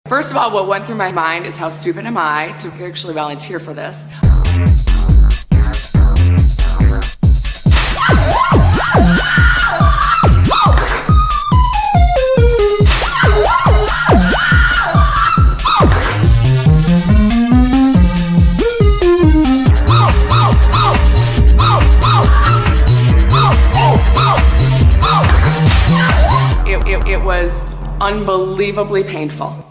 First of all, what went through my mind is how stupid am I to actually volunteer for this? It was unbelievably painful.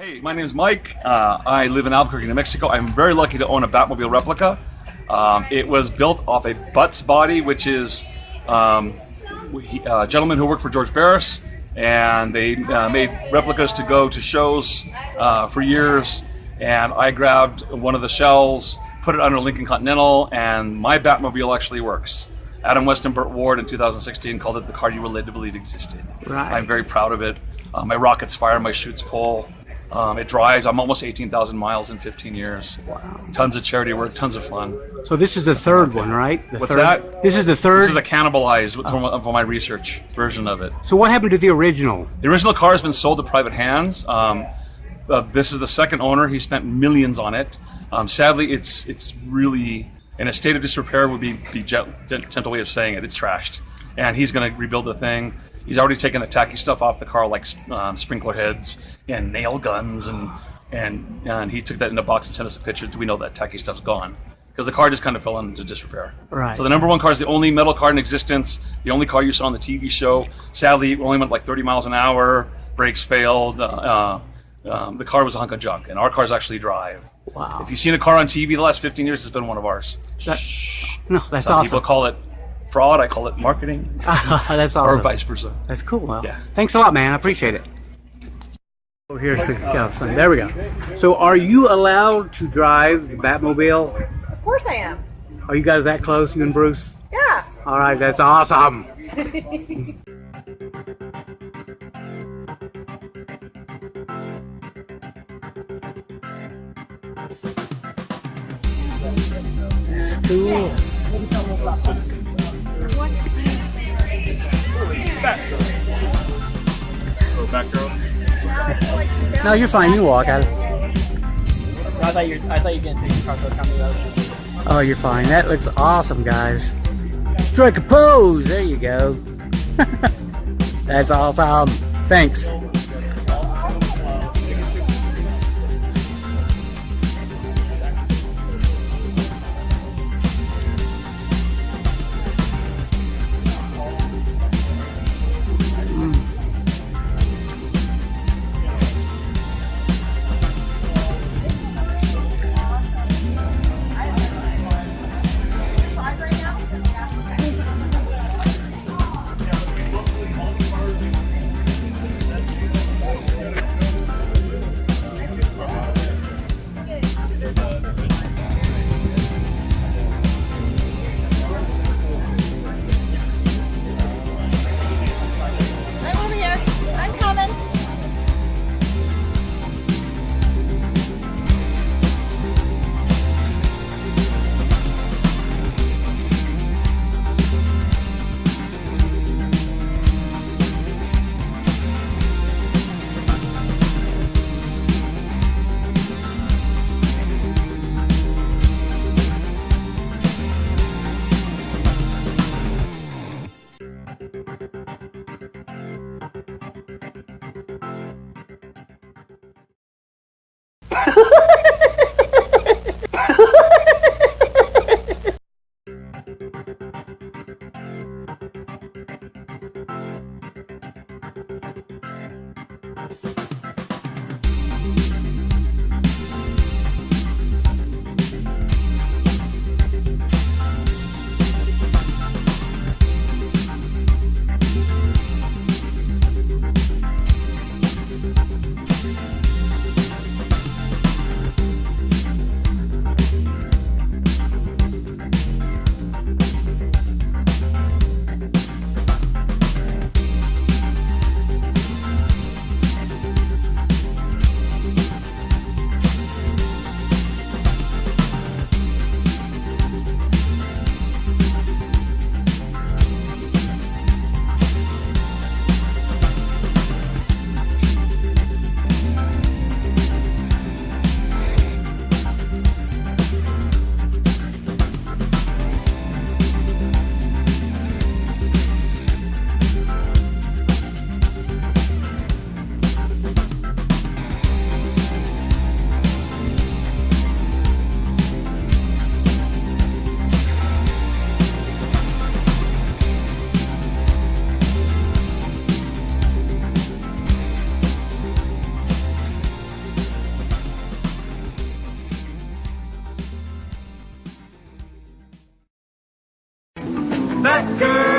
Hey, my name is Mike. I live in Albuquerque, New Mexico. I'm very lucky to own a Batmobile replica. It was built off a Butts body, which is a gentleman who worked for George Barris, and they made replicas to go to shows for years. and I grabbed one of the shells, put it under Lincoln Continental, and my Batmobile actually works. Adam West and Burt Ward in 2016 called it the car you were led to believe existed. Right. I'm very proud of it. My rockets fire, my chutes pull. It drives. I'm almost 18,000 miles in 15 years. Wow. Tons of charity work, tons of fun. So this is the third one, right? The What's third? that? This is the third? This is a cannibalized from my research version of it. So what happened to the original? The original car has been sold to private hands. This is the second owner. He spent millions on it. Sadly, it's really in a state of disrepair would be gentle way of saying it. It's trashed, and he's going to rebuild the thing. He's already taken the tacky stuff off the car, like sprinkler heads and nail guns, and he took that in a box and sent us a picture. We know that tacky stuff's gone because the car just kind of fell into disrepair. Right. So the number one car is the only metal car in existence. The only car you saw on the TV show. Sadly, it only went like 30 miles an hour. Brakes failed. The car was a hunk of junk, and our cars actually drive. Wow. If you've seen a car on TV the last 15 years, it's been one of ours. No, that's Some awesome. people call it fraud. I call it marketing, That's or awesome. vice versa. That's cool. Well, Yeah. Thanks a lot, man. I appreciate it. Oh, here's the son. There we go. So, are you allowed to drive the Batmobile? Of course I am. Are you guys that close, you and Bruce? Yeah. All right, that's awesome. That's cool. No, you're fine. You walk out. I thought you were getting picture cards for coming. Oh, you're fine. That looks awesome, guys. Strike a pose. There you go. That's awesome. Thanks. I'm over here. I'm coming. That girl